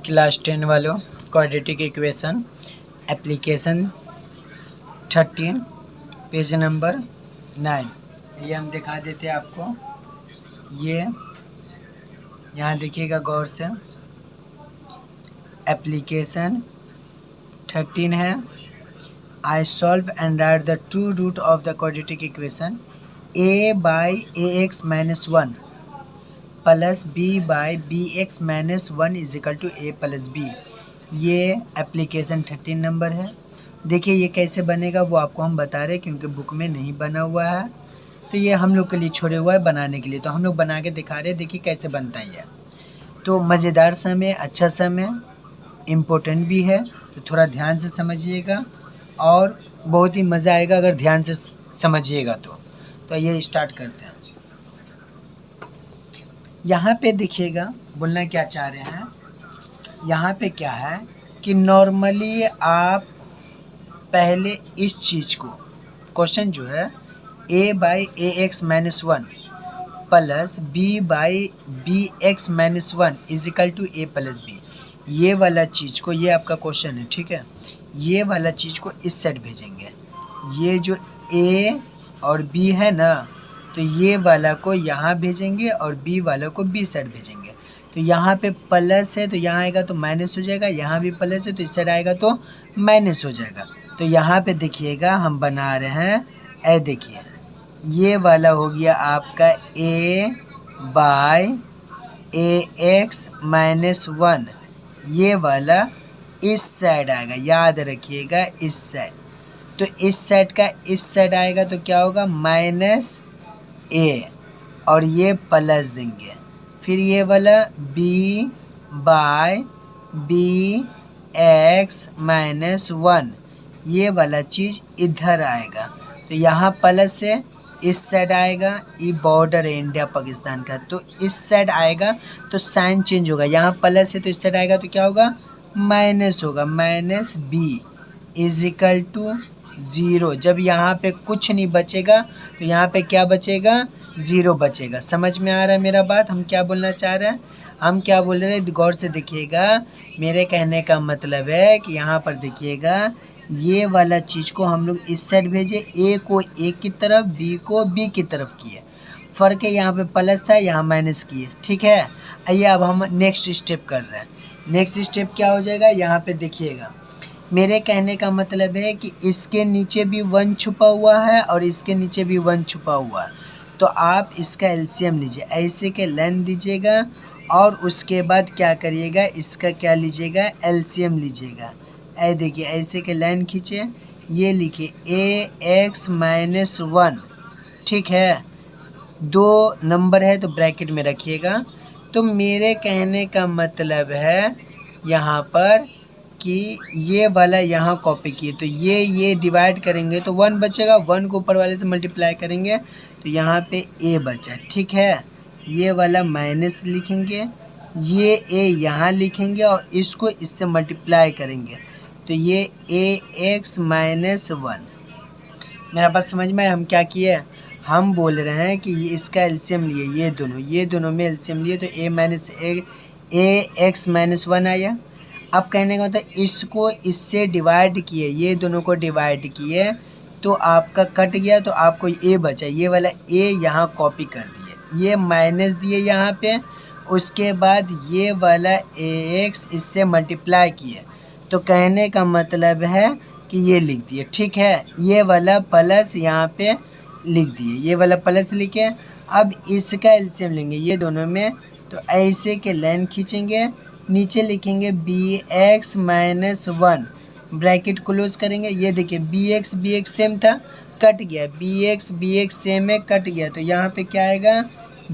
Class 10 वालों, quadratic equation application 13 page number 9। ये हम दिखा देते हैं आपको। ये यहाँ देखिएगा गौर से, एप्लीकेशन 13 है। I solve and write the true root of the quadratic equation a by ax-1 plus b by bx-1 is equal to a plus b। ये एप्लीकेशन 13 नंबर है। देखिए ये कैसे बनेगा वो आपको हम बता रहे हैं, क्योंकि बुक में नहीं बना हुआ है, तो ये हम लोग के लिए छोड़े हुआ है बनाने के लिए। तो हम लोग बना के दिखा रहे हैं, देखिए कैसे बनता है ये। तो मज़ेदार समय, अच्छा समय, इम्पोर्टेंट भी है, तो थोड़ा ध्यान से समझिएगा और बहुत ही मज़ा आएगा अगर ध्यान से समझिएगा तो ये स्टार्ट करते हैं। यहाँ पे देखिएगा बोलना क्या चाह रहे हैं। यहाँ पे क्या है कि नॉर्मली आप पहले इस चीज़ को, क्वेश्चन जो है a by ax-1 plus b by bx-1 is equal to a plus b, ये वाला चीज़ को, ये आपका क्वेश्चन है, ठीक है। ये वाला चीज़ को इस साइड भेजेंगे। ये जो a और b है ना, तो ये वाला को यहाँ भेजेंगे और b वाला को b साइड भेजेंगे। तो यहाँ पे प्लस है तो यहाँ आएगा तो माइनस हो जाएगा, यहाँ भी प्लस है तो इस साइड आएगा तो माइनस हो जाएगा। तो यहाँ पे देखिएगा हम बना रहे हैं, ए देखिए ये वाला हो गया आपका a बाई ax-1, ये वाला इस साइड आएगा, याद रखिएगा इस साइड। तो इस साइड का इस साइड आएगा तो क्या होगा, माइनस a, और ये प्लस देंगे। फिर ये वाला b बाई bx-1, ये वाला चीज़ इधर आएगा। तो यहाँ प्लस है, इस साइड आएगा, ये बॉर्डर है इंडिया पाकिस्तान का, तो इस साइड आएगा तो साइन चेंज होगा। यहाँ प्लस है तो इस साइड आएगा तो क्या होगा, माइनस होगा, minus b is equal to 0। जब यहाँ पे कुछ नहीं बचेगा तो यहाँ पे क्या बचेगा, 0 बचेगा। समझ में आ रहा है मेरा बात, हम क्या बोलना चाह रहे हैं, हम क्या बोल रहे हैं, गौर से देखिएगा। मेरे कहने का मतलब है कि यहाँ पर देखिएगा, ये वाला चीज़ को हम लोग इस साइड भेजे, a को a की तरफ, b को b की तरफ किए। फ़र्क है, यहाँ पे प्लस था, यहाँ माइनस किए, ठीक है। आइए अब हम नेक्स्ट स्टेप कर रहे हैं। नेक्स्ट स्टेप क्या हो जाएगा, यहाँ पे देखिएगा। मेरे कहने का मतलब है कि इसके नीचे भी 1 छुपा हुआ है और इसके नीचे भी 1 छुपा हुआ है, तो आप इसका एलसीएम लीजिए, ऐसे के लाइन दीजिएगा और उसके बाद क्या करिएगा, इसका क्या लीजिएगा, एलसीएम लीजिएगा। ऐ देखिए ऐसे के लाइन खींचे, ये लिखिए ax-1, ठीक है। 2 नंबर है तो ब्रैकेट में रखिएगा। तो मेरे कहने का मतलब है यहाँ पर कि ये वाला यहाँ कॉपी किए, तो ये डिवाइड करेंगे तो 1 बचेगा, 1 को ऊपर वाले से मल्टीप्लाई करेंगे तो यहाँ पे a बचा, ठीक है। ये वाला माइनस लिखेंगे, ये a यहाँ लिखेंगे और इसको इससे मल्टीप्लाई करेंगे तो ये ax-1। मेरा बात समझ में, हम क्या किए, हम बोल रहे हैं कि ये इसका एलसीएम लिए, ये दोनों में एलसीएम लिए तो ax-1 आया। अब कहने का मतलब इसको इससे डिवाइड किए, ये दोनों को डिवाइड किए तो आपका कट गया, तो आपको a बचा, ये वाला a यहाँ कॉपी कर दिए, ये माइनस दिए यहाँ पे, उसके बाद ये वाला ax इससे मल्टीप्लाई किए, तो कहने का मतलब है कि ये लिख दिए, ठीक है। ये वाला प्लस यहाँ पे लिख दिए, ये वाला प्लस लिखे। अब इसका एलसीएम लेंगे ये दोनों में, तो ऐसे के लाइन खींचेंगे, नीचे लिखेंगे bx-1, ब्रैकेट क्लोज करेंगे। ये देखिए bx सेम था, कट गया, bx सेम है, कट गया, तो यहाँ पे क्या आएगा,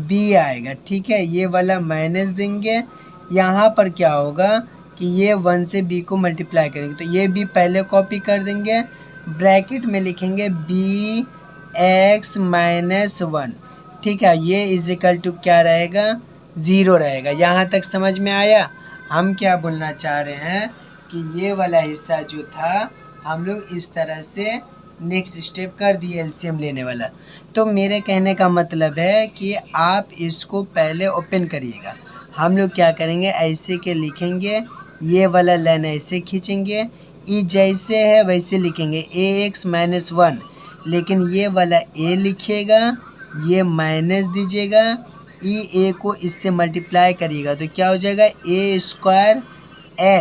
b आएगा, ठीक है। ये वाला माइनस देंगे, यहाँ पर क्या होगा कि ये 1 से b को मल्टीप्लाई करेंगे, तो ये b पहले कॉपी कर देंगे, ब्रैकेट में लिखेंगे bx-1, ठीक है। ये इज इक्वल टू क्या रहेगा, 0 रहेगा। यहाँ तक समझ में आया। हम क्या बोलना चाह रहे हैं कि ये वाला हिस्सा जो था हम लोग इस तरह से नेक्स्ट स्टेप कर दिए एलसीएम लेने वाला। तो मेरे कहने का मतलब है कि आप इसको पहले ओपन करिएगा। हम लोग क्या करेंगे, ऐसे के लिखेंगे ये वाला लाइन ऐसे खींचेंगे, ई जैसे है वैसे लिखेंगे ax माइनस 1, लेकिन ये वाला a लिखिएगा, ये माइनस दीजिएगा, ई ए को इससे मल्टीप्लाई करिएगा तो क्या हो जाएगा a स्क्वायर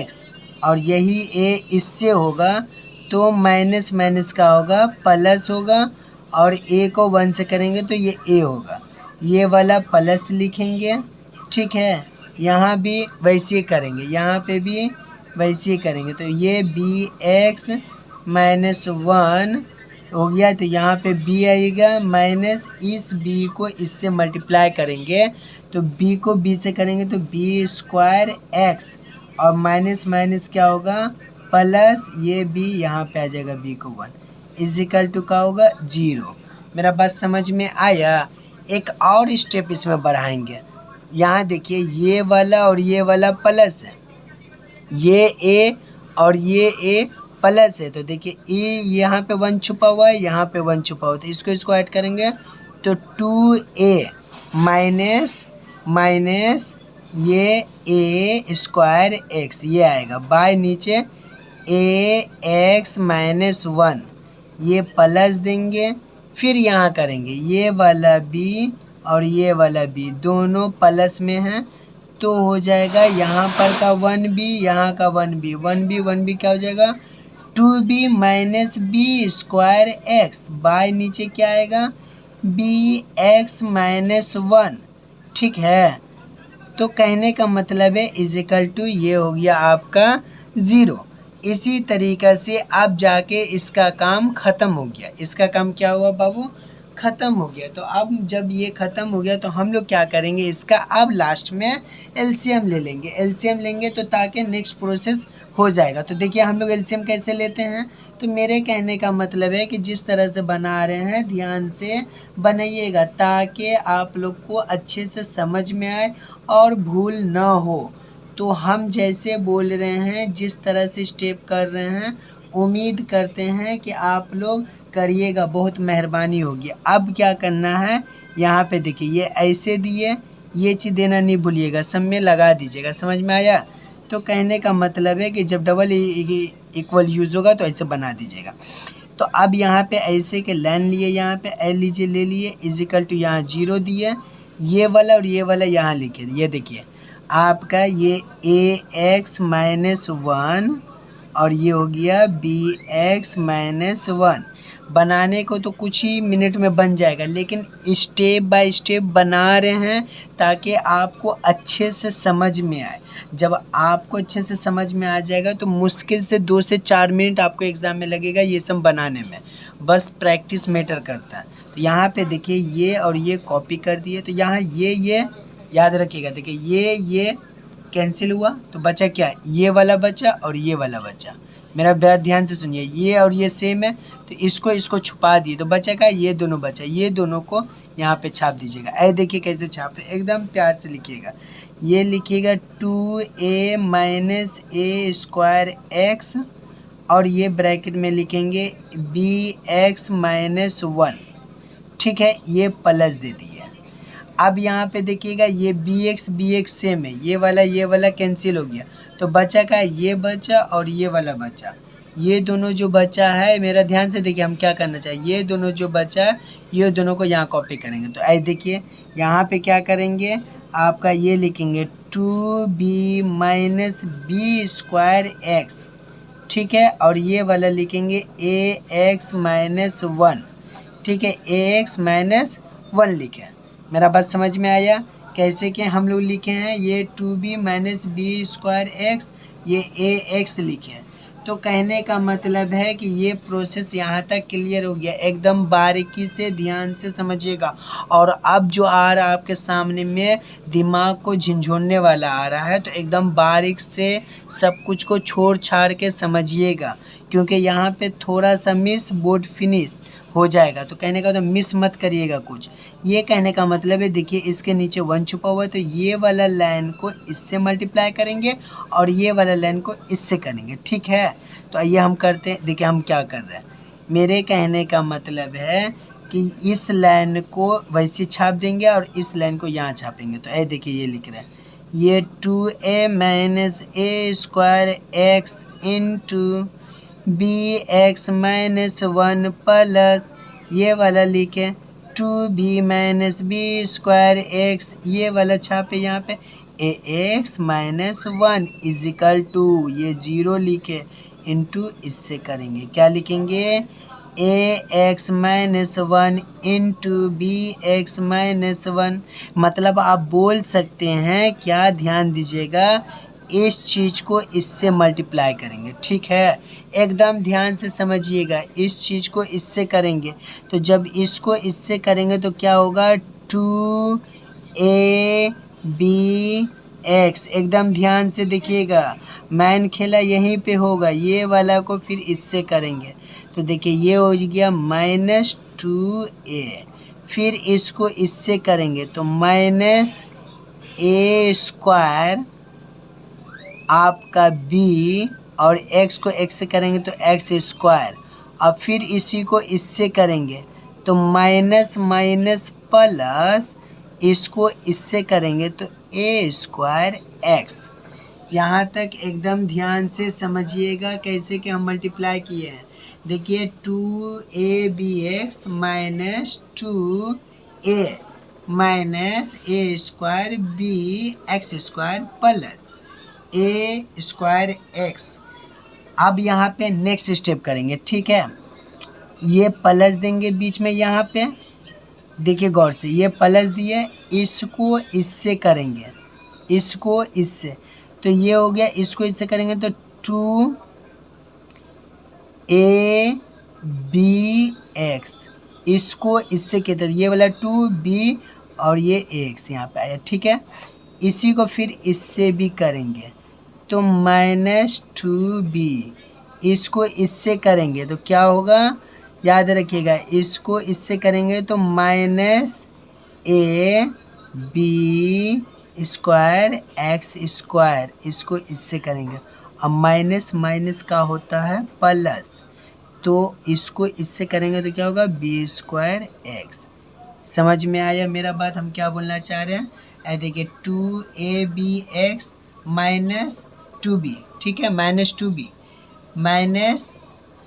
x, और यही a इससे होगा तो माइनस माइनस का होगा प्लस होगा, और a को 1 से करेंगे तो ये a होगा, ये वाला प्लस लिखेंगे। ठीक है, यहाँ भी वैसे ही करेंगे, यहाँ पे भी वैसे ही करेंगे तो ये bx माइनस 1 हो गया, तो यहाँ पे b आएगा माइनस, इस b को इससे मल्टीप्लाई करेंगे तो b को b से करेंगे तो b स्क्वायर x, और माइनस माइनस क्या होगा प्लस, ये b यहाँ पे आ जाएगा b को 1 इजिकल टू क्या होगा 0। मेरा बात समझ में आया। एक और स्टेप इसमें बढ़ाएंगे, यहाँ देखिए ये वाला और ये वाला प्लस है, ये a और ये a प्लस है, तो देखिए ए यहाँ पे 1 छुपा हुआ है, यहाँ पे 1 छुपा हुआ है, तो इसको ऐड करेंगे तो 2a माइनस माइनस ये a स्क्वायर x ये आएगा, बाय नीचे ax माइनस 1 ये प्लस देंगे, फिर यहाँ करेंगे ये वाला b और ये वाला b दोनों प्लस में हैं तो हो जाएगा यहाँ पर का 1b, यहाँ का 1b क्या हो जाएगा 2b minus B square x, by नीचे क्या आएगा bx माइनस 1। ठीक है, तो कहने का मतलब है इजिकल टू ये हो गया आपका 0। इसी तरीक़ा से अब जाके इसका काम ख़त्म हो गया, इसका काम क्या हुआ बाबू ख़त्म हो गया। तो अब जब ये ख़त्म हो गया तो हम लोग क्या करेंगे, इसका अब लास्ट में एलसीएम ले लेंगे, एलसीएम लेंगे तो ताकि नेक्स्ट प्रोसेस हो जाएगा। तो देखिए हम लोग एलसीएम कैसे लेते हैं, तो मेरे कहने का मतलब है कि जिस तरह से बना रहे हैं ध्यान से बनाइएगा ताकि आप लोग को अच्छे से समझ में आए और भूल ना हो। तो हम जैसे बोल रहे हैं, जिस तरह से स्टेप कर रहे हैं, उम्मीद करते हैं कि आप लोग करिएगा, बहुत मेहरबानी होगी। अब क्या करना है, यहाँ पे देखिए ये ऐसे दिए, ये चीज़ देना नहीं भूलिएगा, सब में लगा दीजिएगा। समझ में आया? तो कहने का मतलब है कि जब डबल इक्वल यूज़ होगा तो ऐसे बना दीजिएगा। तो अब यहाँ पे ऐसे के लाइन लिए, यहाँ पे एल लीजिए, ले लिए, इजिकल टू यहाँ 0 दिए, ये वाला और ये वाला यहाँ लिखिए। ये देखिए आपका ये ax माइनस 1 और ये हो गया bx माइनस 1। बनाने को तो कुछ ही मिनट में बन जाएगा, लेकिन स्टेप बाय स्टेप बना रहे हैं ताकि आपको अच्छे से समझ में आए। जब आपको अच्छे से समझ में आ जाएगा तो मुश्किल से 2 से 4 मिनट आपको एग्ज़ाम में लगेगा ये सब बनाने में, बस प्रैक्टिस मैटर करता है। तो यहाँ पे देखिए ये और ये कॉपी कर दिए, तो यहाँ ये याद रखिएगा। देखिए ये कैंसिल हुआ तो बचा क्या, ये वाला बचा और ये वाला बचा। मेरा बात ध्यान से सुनिए, ये और ये सेम है तो इसको छुपा दिए तो बचा क्या, ये दोनों बचा। ये दोनों को यहाँ पे छाप दीजिएगा। ऐ देखिए कैसे छाप रहे, एकदम प्यार से लिखिएगा। ये लिखिएगा 2a minus a square x और ये ब्रैकेट में लिखेंगे bx माइनस 1। ठीक है, ये प्लस दे दिए। अब यहाँ पे देखिएगा ये bx सेम है, ये वाला कैंसिल हो गया तो बचा का ये बचा और ये वाला बचा। ये दोनों जो बचा है, मेरा ध्यान से देखिए हम क्या करना चाहिए, ये दोनों जो बचा है ये दोनों को यहाँ कॉपी करेंगे। तो ऐसे देखिए यहाँ पे क्या करेंगे, आपका ये लिखेंगे 2b minus B square x. ठीक है, और ये वाला लिखेंगे ax माइनस 1। ठीक है, ax माइनस 1 लिखे। मेरा बात समझ में आया कैसे कि हम लोग लिखे हैं, ये 2b minus B square x, ये ax लिखे। तो कहने का मतलब है कि ये प्रोसेस यहाँ तक क्लियर हो गया, एकदम बारीकी से ध्यान से समझिएगा। और अब जो आ रहा है आपके सामने में दिमाग को झंझोड़ने वाला आ रहा है, तो एकदम बारीक से सब कुछ को छोड़ छाड़ के समझिएगा, क्योंकि यहाँ पे थोड़ा सा मिस बोर्ड फिनिश हो जाएगा। तो कहने का तो मिस मत करिएगा कुछ। ये कहने का मतलब है, देखिए इसके नीचे 1 छुपा हुआ है तो ये वाला लाइन को इससे मल्टीप्लाई करेंगे और ये वाला लाइन को इससे करेंगे। ठीक है, तो आइए हम करते हैं। देखिए हम क्या कर रहे हैं, मेरे कहने का मतलब है कि इस लाइन को वैसे छाप देंगे और इस लाइन को यहाँ छापेंगे। तो ये देखिए ये लिख रहे हैं, ये 2a minus a square x into b x minus 1 plus ये वाला लिखे 2b minus B square x, ये वाला छापे यहाँ पे a x minus 1 is equal to ये 0 लिखे इंटू इससे करेंगे क्या लिखेंगे a x minus 1 into b x minus 1। मतलब आप बोल सकते हैं क्या, ध्यान दीजिएगा, इस चीज़ को इससे मल्टीप्लाई करेंगे, ठीक है, एकदम ध्यान से समझिएगा। इस चीज़ को इससे करेंगे तो जब इसको इससे करेंगे तो क्या होगा 2a बी एक्स, एकदम ध्यान से देखिएगा, मैन खेला यहीं पे होगा, ये वाला को फिर इससे करेंगे तो देखिए ये हो गया माइनस 2a, फिर इसको इससे करेंगे तो माइनस ए स्क्वायर आपका b और x को x से करेंगे तो x स्क्वायर, अब फिर इसी को इससे करेंगे तो माइनस माइनस प्लस इसको इससे करेंगे तो a स्क्वायर x। यहाँ तक एकदम ध्यान से समझिएगा कैसे कि हम मल्टीप्लाई किए हैं। देखिए 2abx minus 2a minus a square b x square plus a square x. अब यहाँ पे नेक्स्ट स्टेप करेंगे, ठीक है, ये प्लस देंगे बीच में, यहाँ पे देखिए गौर से, ये प्लस दिए, इसको इससे करेंगे, इसको इससे, तो ये हो गया, इसको इससे करेंगे तो 2abx, इसको इससे कहते हैं, ये वाला 2b और ये x यहाँ पे आया, ठीक है, इसी को फिर इससे भी करेंगे तो माइनस 2b, इसको इससे करेंगे तो क्या होगा, याद रखिएगा, इसको इससे करेंगे तो minus A B square x square, इसको इससे करेंगे, अब माइनस माइनस का होता है प्लस, तो इसको इससे करेंगे तो क्या होगा बी स्क्वायर एक्स। समझ में आया मेरा बात, हम क्या बोलना चाह रहे हैं, देखिए 2abx माइनस 2b, ठीक है, minus 2b minus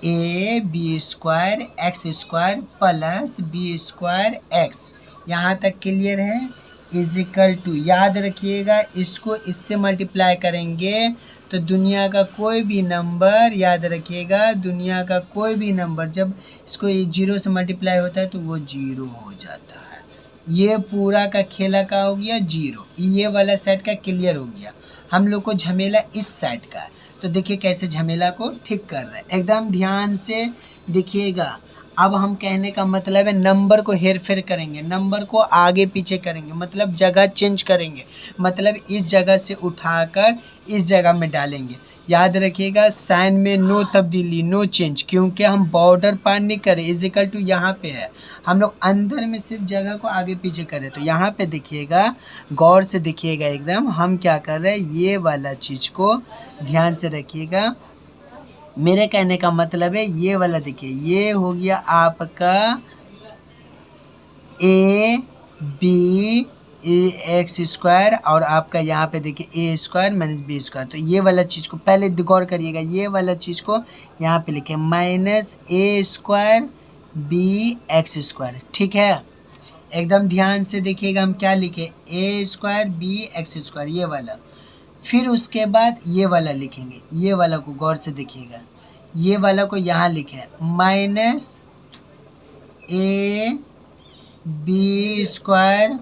A B square x square plus B square x, यहाँ तक क्लियर है, इजिकल टू, याद रखिएगा, इसको इससे मल्टीप्लाई करेंगे तो दुनिया का कोई भी नंबर, याद रखिएगा, दुनिया का कोई भी नंबर जब इसको 0 से मल्टीप्लाई होता है तो वो 0 हो जाता है। ये पूरा का खेला का हो गया 0, ये वाला सेट का क्लियर हो गया। हम लोग को झमेला इस साइड का है, तो देखिए कैसे झमेला को ठीक कर रहे हैं, एकदम ध्यान से देखिएगा। अब हम कहने का मतलब है नंबर को हेर फेर करेंगे, नंबर को आगे पीछे करेंगे, मतलब जगह चेंज करेंगे, मतलब इस जगह से उठाकर इस जगह में डालेंगे। याद रखिएगा साइन में नो तब्दीली, नो चेंज, क्योंकि हम बॉर्डर पार नहीं करें, इजिकल टू यहाँ पे है, हम लोग अंदर में सिर्फ जगह को आगे पीछे करें। तो यहाँ पे देखिएगा, गौर से देखिएगा एकदम, हम क्या कर रहे हैं, ये वाला चीज़ को ध्यान से रखिएगा। मेरे कहने का मतलब है ये वाला देखिए, ये हो गया आपका ए बी एक्स स्क्वायर और आपका यहाँ पे देखिए ए स्क्वायर माइनस बी स्क्वायर। तो ये वाला चीज़ को पहले गौर करिएगा, ये वाला चीज़ को यहाँ पे लिखे minus a square b x square, ठीक है, एकदम ध्यान से देखिएगा, हम क्या लिखे ए स्क्वायर बी एक्स स्क्वायर, ये वाला, फिर उसके बाद ये वाला लिखेंगे, ये वाला को गौर से देखिएगा, ये वाला को यहाँ लिखे माइनस ए बी स्क्वायर।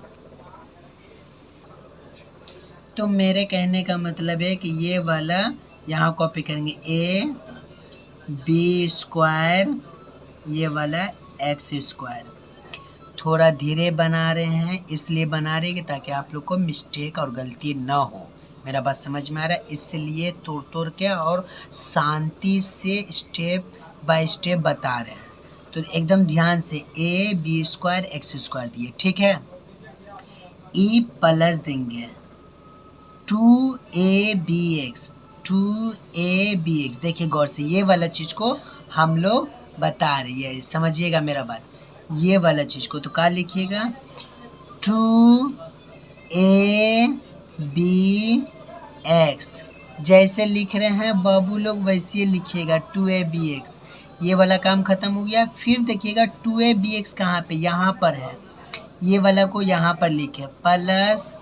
तो मेरे कहने का मतलब है कि ये वाला यहाँ कॉपी करेंगे ए बी स्क्वायर, ये वाला एक्स स्क्वायर। थोड़ा धीरे बना रहे हैं, इसलिए बना रहे हैं ताकि आप लोग को मिस्टेक और गलती ना हो। मेरा बात समझ में आ रहा है, इसलिए तोड़ तोड़ के और शांति से स्टेप बाय स्टेप बता रहे हैं। तो एकदम ध्यान से A B square x square दिए, ठीक है, ई प्लस देंगे 2abx, 2abx। देखिए गौर से, ये वाला चीज़ को हम लोग बता रही है, समझिएगा मेरा बात, ये वाला चीज़ को तो क्या लिखिएगा 2a बी एक्स। जैसे लिख रहे हैं बाबू लोग वैसे लिखिएगा 2ab(x). ये वाला काम खत्म हो गया। फिर देखिएगा 2ab(x) कहाँ पे, यहाँ पर है। ये वाला को यहाँ पर लिखे प्लस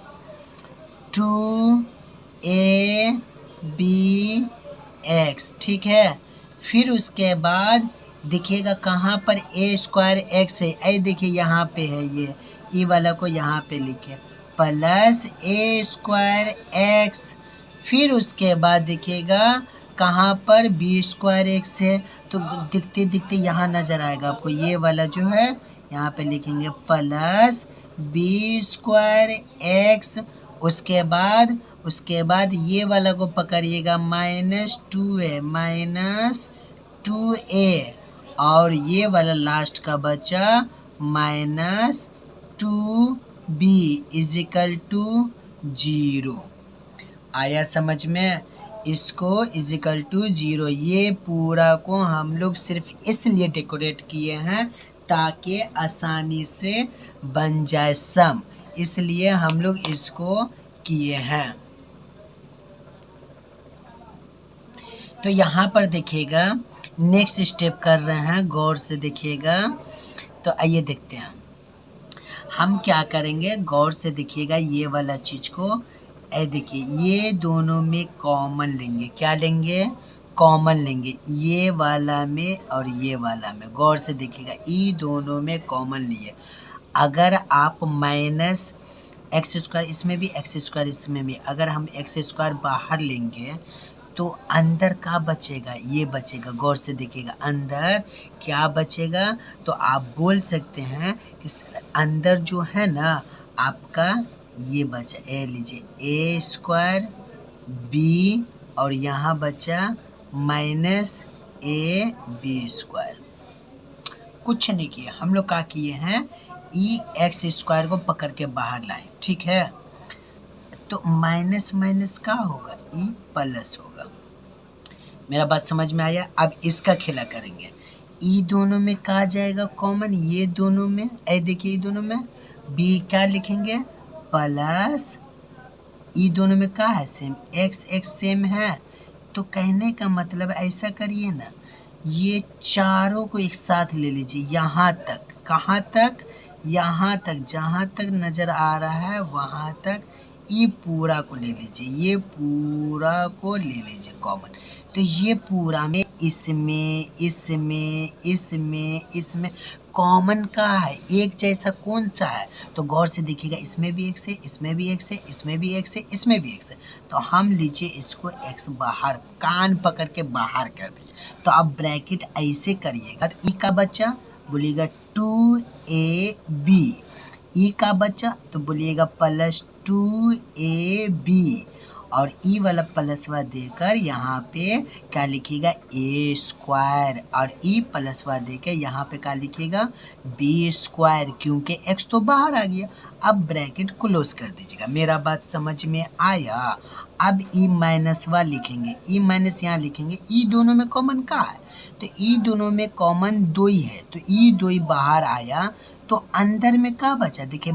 2ab(x), ठीक है। फिर उसके बाद देखिएगा कहाँ पर a²x है, ए देखिए यहाँ पे है, ये वाला को यहाँ पे लिखे प्लस a²x। फिर उसके बाद देखिएगा कहाँ पर b²x है, तो दिखते दिखते यहाँ नज़र आएगा आपको, ये वाला जो है यहाँ पे लिखेंगे प्लस b²x। उसके बाद ये वाला को पकड़िएगा -2a और ये वाला लास्ट का बचा -2b = 0। आया समझ में? इसको = 0। ये पूरा को हम लोग सिर्फ इसलिए डेकोरेट किए हैं ताकि आसानी से बन जाए सम, इसलिए हम लोग इसको किए हैं। तो यहाँ पर देखिएगा नेक्स्ट स्टेप कर रहे हैं, गौर से देखिएगा। तो आइए देखते हैं हम क्या करेंगे, गौर से देखिएगा। ये वाला चीज़ को देखिए, ये दोनों में कॉमन लेंगे। क्या लेंगे? कॉमन लेंगे, ये वाला में और ये वाला में। गौर से देखिएगा, ये दोनों में कॉमन लिए। अगर आप -x² इसमें भी x² इसमें भी, अगर हम x² बाहर लेंगे तो अंदर क्या बचेगा? ये बचेगा। गौर से देखिएगा अंदर क्या बचेगा। तो आप बोल सकते हैं कि अंदर जो है ना आपका ये बचा, ए लीजिए a² b और यहाँ बचा -ab²। कुछ नहीं किया हम लोग, क्या किए हैं x² को पकड़ के बाहर लाए, ठीक है। तो माइनस माइनस क्या होगा? ई प्लस होगा। मेरा बात समझ में आया? अब इसका खेला करेंगे। ई दोनों में कहा जाएगा कॉमन, ये दोनों में, ए देखिए ये दोनों में बी क्या लिखेंगे प्लस, ई दोनों में क्या है सेम, एक्स सेम है। तो कहने का मतलब ऐसा करिए ना, ये चारों को एक साथ ले लीजिए यहाँ तक। कहाँ तक? यहाँ तक, जहाँ तक नज़र आ रहा है वहाँ तक ये पूरा को ले लीजिए, ये पूरा को ले लीजिए कॉमन। तो ये पूरा में इसमें कॉमन का है, एक जैसा कौन सा है? तो गौर से देखिएगा, इसमें भी x है, इसमें भी x है, इसमें भी x है, इसमें भी x है। तो हम लीजिए इसको x बाहर, कान पकड़ के बाहर कर दिए। तो अब ब्रैकेट ऐसे करिएगा। तो ई का बच्चा बोलिएगा 2ab, ई का बच्चा तो बोलिएगा +2ab और ई वाला प्लसवा देकर यहाँ पे क्या लिखिएगा a² और ई प्लसवा देकर यहाँ पे क्या लिखिएगा b², क्योंकि x तो बाहर आ गया। अब ब्रैकेट क्लोज कर दीजिएगा। मेरा बात समझ में आया? अब ई माइनसवा लिखेंगे, ई माइनस यहाँ लिखेंगे। ई दोनों में कॉमन का है, तो ई दोनों में कॉमन 2 ही है, तो ई 2 बाहर आया। तो अंदर में क्या बचा? देखिए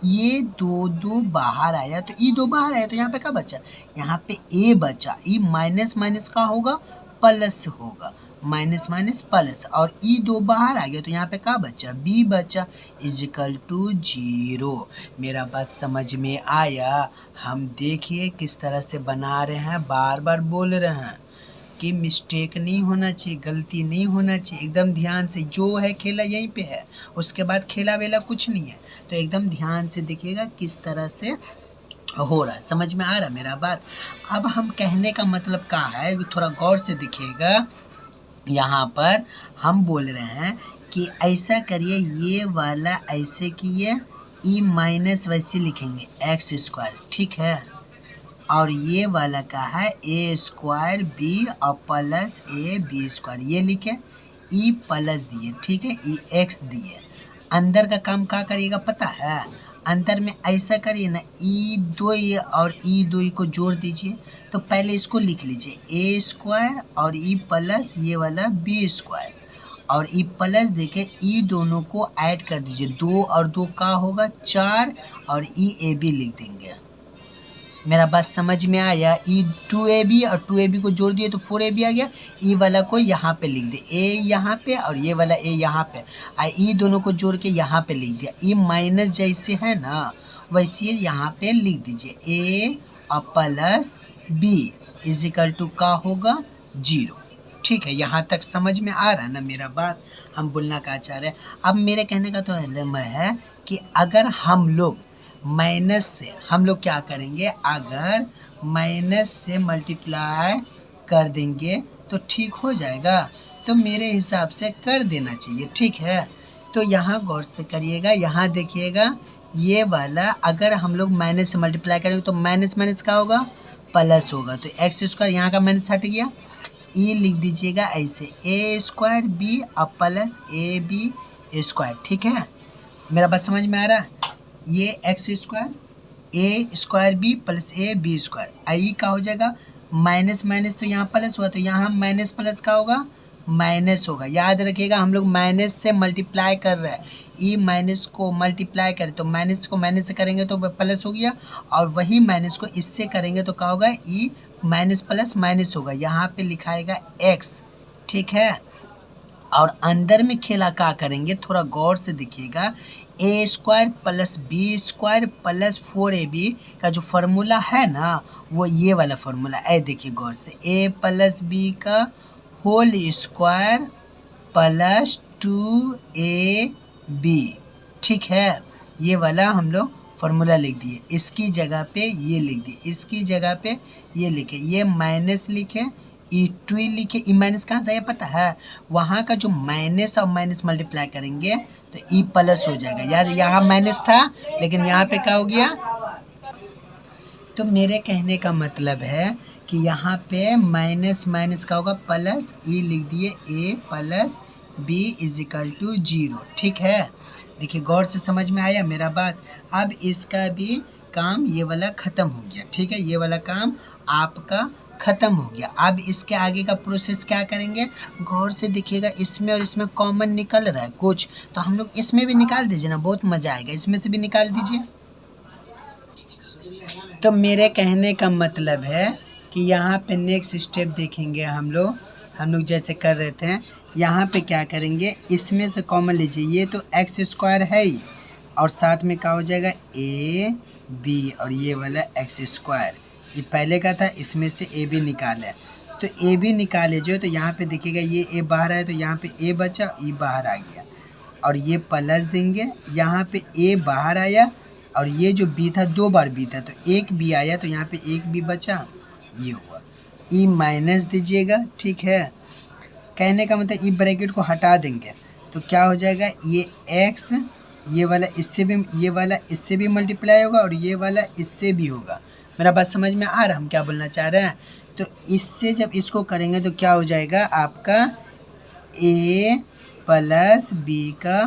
ये 2 बाहर आया, तो ई 2 बाहर आया, तो यहाँ पे क्या बचा? यहाँ पे ए बचा। ई माइनस माइनस का होगा प्लस होगा, माइनस माइनस प्लस, और ई 2 बाहर आ गया, तो यहाँ पे क्या बचा? बी बचा = 0। मेरा बात समझ में आया? हम देखिए किस तरह से बना रहे हैं, बार बार बोल रहे हैं कि मिस्टेक नहीं होना चाहिए, गलती नहीं होना चाहिए। एकदम ध्यान से, जो है खेला यहीं पे है, उसके बाद खेला वेला कुछ नहीं है। तो एकदम ध्यान से देखिएगा किस तरह से हो रहा है। समझ में आ रहा मेरा बात? अब हम कहने का मतलब क्या है, थोड़ा गौर से देखिएगा। यहाँ पर हम बोल रहे हैं कि ऐसा करिए, ये वाला ऐसे किए, ई माइनस वैसे लिखेंगे x², ठीक है। और ये वाला का है a² b और प्लस ab², ये लिखे, ई प्लस दिए, ठीक है, ई x दिए। अंदर का काम क्या करिएगा पता है? अंदर में ऐसा करिए ना, e2 और e2 को जोड़ दीजिए। तो पहले इसको लिख लीजिए a² और e प्लस ये वाला b² और ई प्लस देके ई दोनों को ऐड कर दीजिए। 2 और 2 का होगा 4 और ई ए बी लिख देंगे। मेरा बात समझ में आया। ई 2ab और 2ab को जोड़ दिए तो 4ab आ गया। ई वाला को यहाँ पे लिख दे, ए यहाँ पे और ये वाला ए यहाँ पे, ई दोनों को जोड़ के यहाँ पे लिख दिया। ई माइनस जैसे है ना वैसे यहाँ पे लिख दीजिए, ए और plus B is equal to का होगा 0। ठीक है, यहाँ तक समझ में आ रहा है ना मेरा बात, हम बोलना क्या चाह रहे हैं। अब मेरे कहने का तो है कि अगर हम लोग माइनस से हम लोग क्या करेंगे, अगर माइनस से मल्टीप्लाई कर देंगे तो ठीक हो जाएगा। तो मेरे हिसाब से कर देना चाहिए, ठीक है। तो यहाँ गौर से करिएगा, यहाँ देखिएगा ये वाला अगर हम लोग माइनस से मल्टीप्लाई करेंगे तो माइनस माइनस का होगा प्लस होगा, तो एक्स स्क्वायर यहाँ का माइनस हट गया। ई लिख दीजिएगा ऐसे, ए स्क्वायर बी और प्लस ए बी स्क्वायर। ठीक है, मेरा बात समझ में आ रहा है। ये x square a square b plus a B square, I का हो जाएगा माइनस माइनस, तो यहाँ प्लस हुआ तो यहाँ माइनस प्लस का होगा माइनस होगा। याद रखिएगा हम लोग माइनस से मल्टीप्लाई कर रहे हैं, ई माइनस को मल्टीप्लाई करें तो माइनस को माइनस से करेंगे तो प्लस हो गया, और वही माइनस को इससे करेंगे तो क्या होगा, ई माइनस प्लस माइनस होगा। यहाँ पे लिखाएगा एक्स, ठीक है। और अंदर में खेला क्या करेंगे, थोड़ा गौर से देखिएगा, a square plus B square plus 4ab का जो फार्मूला है ना वो ये वाला फार्मूला है। देखिए गौर से, ए प्लस बी का होल स्क्वायर प्लस 2ab, ठीक है। ये वाला हम लोग फार्मूला लिख दिए, इसकी जगह पे ये लिख दिए, इसकी जगह पे ये लिखे, ये माइनस लिखे, ई 2 लिखे। ई माइनस कहाँ से आया पता है, वहाँ का जो माइनस और माइनस मल्टीप्लाई करेंगे तो ई प्लस हो जाएगा। याद, यहाँ माइनस था लेकिन यहाँ पे क्या हो गया। तो मेरे कहने का मतलब है कि यहाँ पे माइनस माइनस का होगा प्लस, ई लिख दिए a plus B is equal to 0। ठीक है, देखिए गौर से समझ में आया मेरा बात। अब इसका भी काम ये वाला ख़त्म हो गया, ठीक है, ये वाला काम आपका ख़त्म हो गया। अब इसके आगे का प्रोसेस क्या करेंगे, गौर से देखिएगा, इसमें और इसमें कॉमन निकल रहा है कुछ, तो हम लोग इसमें भी निकाल दीजिए ना, बहुत मज़ा आएगा, इसमें से भी निकाल दीजिए। तो मेरे कहने का मतलब है कि यहाँ पे नेक्स्ट स्टेप देखेंगे हम लोग जैसे कर रहे थे, यहाँ पे क्या करेंगे, इसमें से कॉमन लीजिए, ये तो एक्स स्क्वायर है ही, और साथ में क्या हो जाएगा ए बी, और ये वाला एक्स स्क्वायर, ये पहले का था, इसमें से ए बी निकाले, तो ए बी निकाले जो, तो यहाँ पे देखिएगा ये ए बाहर आया तो यहाँ पे ए बचा, ई बाहर आ गया, और ये प्लस देंगे, यहाँ पे ए बाहर आया, और ये जो बी था 2 बार बी था तो एक बी आया, तो यहाँ पे एक बी बचा, ये हुआ। ई माइनस दीजिएगा, ठीक है। कहने का मतलब ई ब्रैकेट को हटा देंगे तो क्या हो जाएगा, ये एक्स, ये वाला इससे भी, ये वाला इससे भी मल्टीप्लाई होगा, और ये वाला इससे भी होगा। मेरा बात समझ में आ रहा, हम क्या बोलना चाह रहे हैं। तो इससे जब इसको करेंगे तो क्या हो जाएगा आपका ए प्लस बी का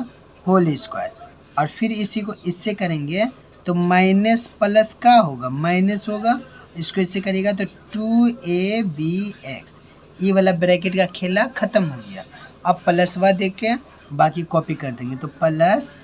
होल स्क्वायर, और फिर इसी को इससे करेंगे तो माइनस प्लस का होगा, माइनस होगा, इसको इससे करेगा तो 2abx, ये वाला ब्रैकेट का खेला ख़त्म हो गया। अब प्लस वा देख के बाकी कॉपी कर देंगे, तो plus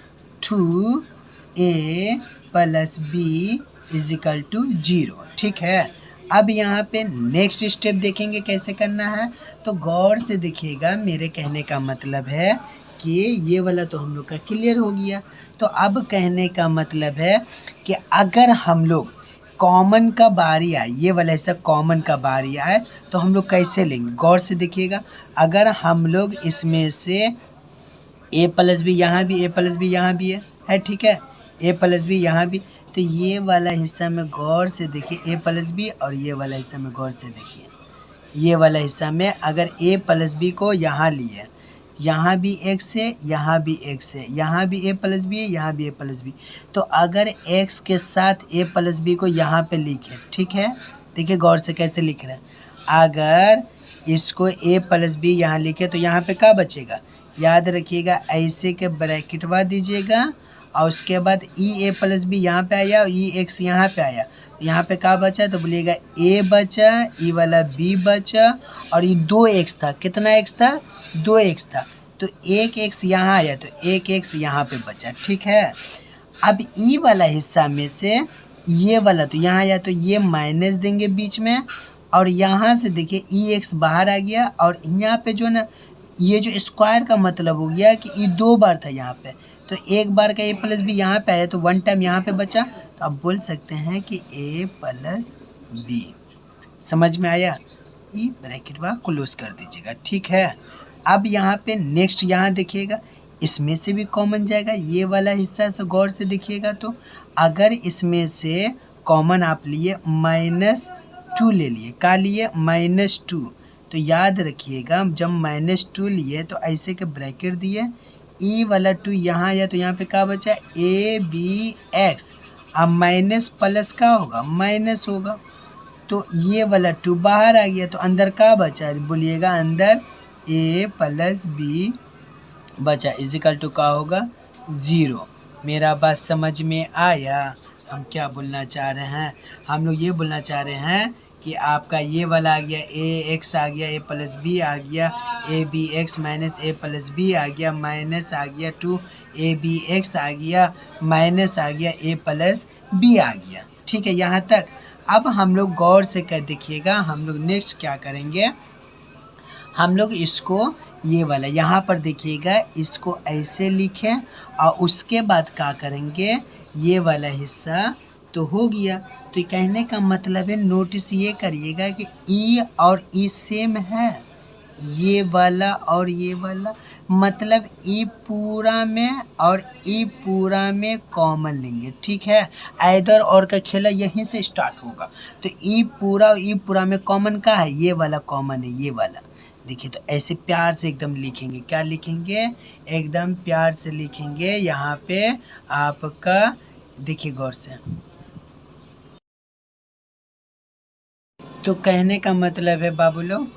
2a plus B is equal to 0। ठीक है, अब यहाँ पे नेक्स्ट स्टेप देखेंगे कैसे करना है, तो गौर से देखिएगा, मेरे कहने का मतलब है कि ये वाला तो हम लोग का क्लियर हो गया। तो अब कहने का मतलब है कि अगर हम लोग कॉमन का बारी आए, ये वाला ऐसा कॉमन का बारी आए तो हम लोग कैसे लेंगे, गौर से देखिएगा। अगर हम लोग इसमें से ए प्लस बी यहाँ भी, ए प्लस बी यहाँ भी है, ठीक है, ए प्लस बी यहाँ भी, तो ये वाला हिस्सा में गौर से देखिए, ए प्लस बी, और ये वाला हिस्सा में गौर से देखिए, ये वाला हिस्सा में अगर ए प्लस बी को यहाँ लिए, यहाँ भी x है, यहाँ भी x है, यहाँ भी a प्लस बी है, यहाँ भी a प्लस बी, तो अगर x के साथ a प्लस बी को यहाँ पे लिखे, ठीक है, देखिए गौर से कैसे लिख रहे हैं, अगर इसको a प्लस बी यहाँ लिखे तो यहाँ पे क्या बचेगा, याद रखिएगा ऐसे के ब्रैकेटवा दीजिएगा, और उसके बाद ई a प्लस बी यहाँ पे आया और ई x यहाँ पे आया, यहाँ पे क्या बचा, तो बोलिएगा a बचा, ई वाला b बचा, और ये 2x था, कितना x था, 2x था, तो एक x यहाँ आया तो एक x यहाँ पे बचा। ठीक है, अब ई वाला हिस्सा में से ये वाला तो यहाँ या तो ये माइनस देंगे बीच में, और यहाँ से देखिए ई एक्स बाहर आ गया, और यहाँ पे जो ना ये जो स्क्वायर का मतलब हो गया कि ये 2 बार था यहाँ पे, तो एक बार का ए प्लस बी यहाँ पे आया तो 1 टाइम यहाँ पे बचा, तो आप बोल सकते हैं कि ए प्लस बी। समझ में आया? ये ब्रैकेट वहाँ क्लोज कर दीजिएगा, ठीक है। अब यहाँ पे नेक्स्ट यहाँ देखिएगा, इसमें से भी कॉमन जाएगा, ये वाला हिस्सा से गौर से देखिएगा। तो अगर इसमें से कॉमन आप लिए -2 ले लिए, का लिए -2, तो याद रखिएगा जब -2 लिए तो ऐसे के ब्रैकेट दिए, ई वाला 2 यहाँ या तो यहाँ पे क्या बचा ए बी एक्स, अब माइनस प्लस का होगा माइनस होगा, तो ये वाला 2 बाहर आ गया, तो अंदर का बचा बोलिएगा, अंदर ए प्लस बी बचा, इजिकल टू का होगा 0। मेरा बात समझ में आया? हम क्या बोलना चाह रहे हैं? हम लोग ये बोलना चाह रहे हैं कि आपका ये वाला आ गया ए एक्स आ गया, ए प्लस बी आ गया, a B x minus A plus b आ गया, माइनस आ गया 2 ए बी एक्स आ गया, माइनस आ गया ए प्लस बी आ गया, ठीक है यहाँ तक। अब हम लोग गौर से कर देखिएगा, हम लोग नेक्स्ट क्या करेंगे, हम लोग इसको ये वाला यहाँ पर देखिएगा, इसको ऐसे लिखें और उसके बाद क्या करेंगे, ये वाला हिस्सा तो हो गया। तो कहने का मतलब है, नोटिस ये करिएगा कि ई और ई सेम है, ये वाला और ये वाला, मतलब ई पूरा में और ई पूरा में कॉमन लेंगे, ठीक है। ऐदर और का खेला यहीं से स्टार्ट होगा, तो ई पूरा और ई पूरा में कॉमन का है, ये वाला कॉमन है, ये वाला देखिए। तो ऐसे प्यार से एकदम लिखेंगे, क्या लिखेंगे, एकदम प्यार से लिखेंगे। यहाँ पे आपका देखिए गौर से, तो कहने का मतलब है बाबू लोग,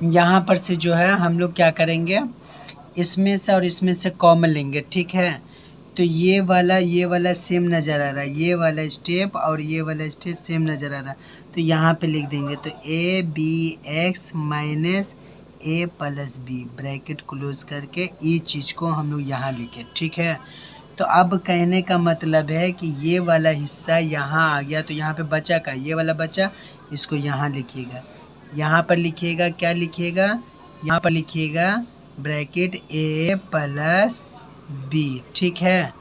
यहाँ पर से जो है हम लोग क्या करेंगे, इसमें से और इसमें से कॉमन लेंगे, ठीक है। तो ये वाला सेम नज़र आ रहा है, ये वाला स्टेप और ये वाला स्टेप सेम नज़र आ रहा है, तो यहाँ पे लिख देंगे, तो A B x minus A plus B, bracket close करके ई चीज़ को हम लोग यहाँ लिखे, ठीक है। तो अब कहने का मतलब है कि ये वाला हिस्सा यहाँ आ गया, तो यहाँ पे बचा का, ये वाला बचा, इसको यहाँ लिखिएगा, यहाँ पर लिखिएगा, क्या लिखिएगा, यहाँ पर लिखिएगा ब्रैकेट ए प्लस बी, ठीक है।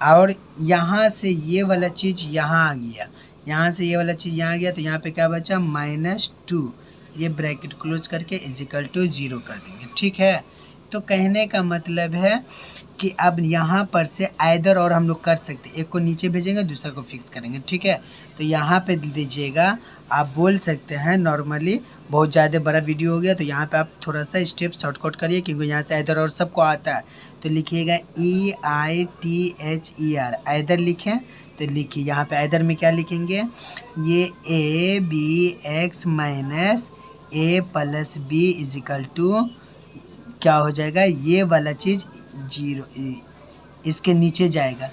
और यहाँ से ये वाला चीज़ यहाँ आ गया, यहाँ से ये वाला चीज़ यहाँ आ गया, तो यहाँ पे क्या बचा -2, ये ब्रैकेट क्लोज करके इजिकल टू 0 कर देंगे, ठीक है। तो कहने का मतलब है कि अब यहाँ पर से आइदर और हम लोग कर सकते, एक को नीचे भेजेंगे, दूसरा को फिक्स करेंगे, ठीक है। तो यहाँ पे दीजिएगा, आप बोल सकते हैं नॉर्मली, बहुत ज़्यादा बड़ा वीडियो हो गया तो यहाँ पे आप थोड़ा सा स्टेप शॉर्टकट करिए, क्योंकि यहाँ से आइदर और सबको आता है। तो लिखिएगा EITHER, आइदर लिखें, तो लिखिए यहाँ पे आइदर में क्या लिखेंगे, ये A B x minus A plus B is equal to क्या हो जाएगा, ये वाला चीज़ 0 इसके नीचे जाएगा,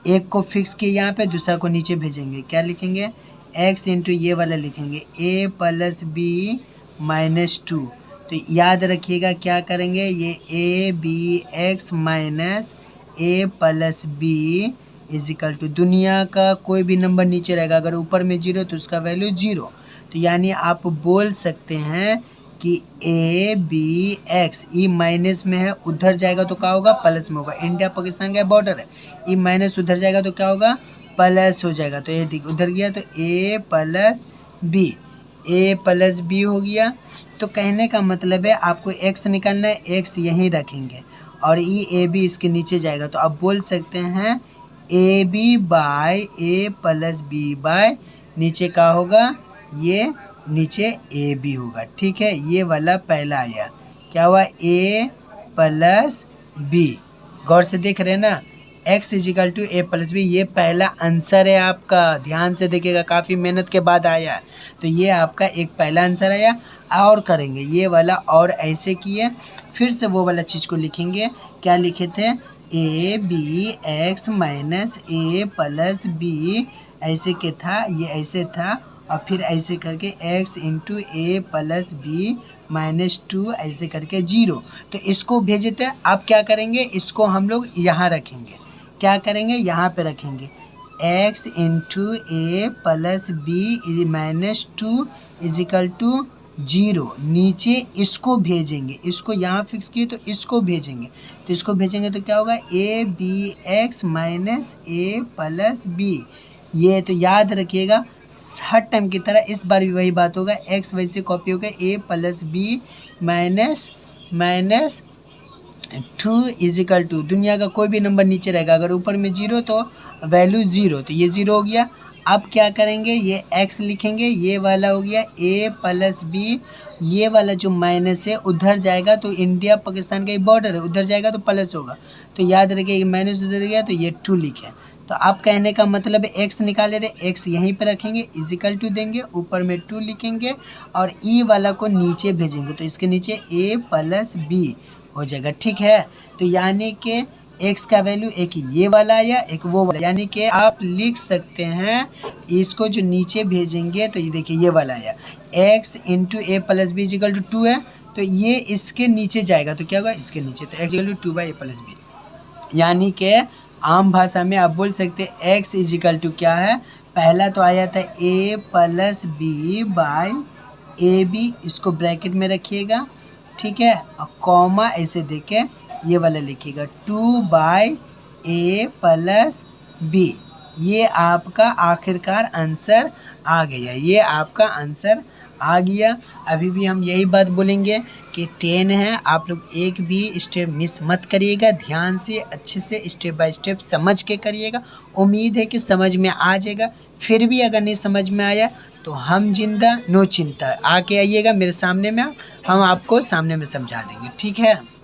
एक को फिक्स किए यहाँ पे, दूसरा को नीचे भेजेंगे, क्या लिखेंगे, x इंटू ये वाला लिखेंगे a प्लस बी -2। तो याद रखिएगा क्या करेंगे, ये A B x minus A plus B is equal to, दुनिया का कोई भी नंबर नीचे रहेगा, अगर ऊपर में 0 तो उसका वैल्यू 0। तो यानी आप बोल सकते हैं कि ए बी एक्स, ई माइनस में है, उधर जाएगा तो क्या होगा, प्लस में होगा, इंडिया पाकिस्तान का बॉर्डर है, ई माइनस उधर जाएगा तो क्या होगा, प्लस हो जाएगा। तो ये देखिए उधर गया तो ए प्लस बी हो गया। तो कहने का मतलब है आपको x निकालना है, x यहीं रखेंगे और ए बी इसके नीचे जाएगा, तो आप बोल सकते हैं A B by A plus B by नीचे का होगा, ये नीचे ए बी होगा, ठीक है। ये वाला पहला आया, क्या हुआ, ए प्लस बी, गौर से देख रहे हैं ना, x is equal to A plus B, ये पहला आंसर है आपका, ध्यान से देखिएगा, काफ़ी मेहनत के बाद आया है। तो ये आपका एक पहला आंसर आया। और करेंगे ये वाला, और ऐसे किए, फिर से वो वाला चीज़ को लिखेंगे, क्या लिखे थे, A B x minus A plus B, ऐसे के था, ये ऐसे था, और फिर ऐसे करके x into A plus B -2 ऐसे करके 0। तो इसको भेजे थे, अब क्या करेंगे, इसको हम लोग यहाँ रखेंगे, क्या करेंगे, यहाँ पे रखेंगे, x into A plus B minus 2 is equal to 0। नीचे इसको भेजेंगे, इसको यहाँ फिक्स किए तो इसको भेजेंगे, तो इसको भेजेंगे तो क्या होगा A B x minus A plus B. ये तो याद रखिएगा हर टाइम की तरह इस बार भी वही बात होगा, एक्स वैसे कॉपी होगा a plus B minus 2 is equal to, दुनिया का कोई भी नंबर नीचे रहेगा, अगर ऊपर में 0 तो वैल्यू 0, तो ये 0 हो गया। अब क्या करेंगे, ये x लिखेंगे, ये वाला हो गया a प्लस बी, ये वाला जो माइनस है उधर जाएगा तो इंडिया पाकिस्तान का ये बॉर्डर है, उधर जाएगा तो प्लस होगा, तो याद रखिए ये माइनस उधर गया तो ये 2 लिखे। तो अब कहने का मतलब है x निकाले रहे, x यहीं पे रखेंगे, इजिकल टू देंगे, ऊपर में 2 लिखेंगे और e वाला को नीचे भेजेंगे, तो इसके नीचे a प्लस बी हो जाएगा। ठीक है, तो यानी कि x का वैल्यू एक ये वाला आया एक वो वाला, यानी कि आप लिख सकते हैं इसको जो नीचे भेजेंगे तो ये देखिए ये वाला आया x into A plus B is equal to 2 है, तो ये इसके नीचे जाएगा तो क्या होगा इसके नीचे, तो x is equal to 2 by A plus B. यानी कि आम भाषा में आप बोल सकते हैं x इजिकल टू क्या है, पहला तो आया था a plus B by A B, इसको ब्रैकेट में रखिएगा, ठीक है, और कॉमा ऐसे देके ये वाला लिखिएगा 2 बाई ए प्लस बी। ये आपका आखिरकार आंसर आ गया, ये आपका आंसर आ गया। अभी भी हम यही बात बोलेंगे कि 10 है, आप लोग एक भी स्टेप मिस मत करिएगा, ध्यान से अच्छे से स्टेप बाय स्टेप समझ के करिएगा। उम्मीद है कि समझ में आ जाएगा, फिर भी अगर नहीं समझ में आया तो हम जिंदा नो चिंता, आके आइएगा मेरे सामने में, हम आपको सामने में समझा देंगे। ठीक है।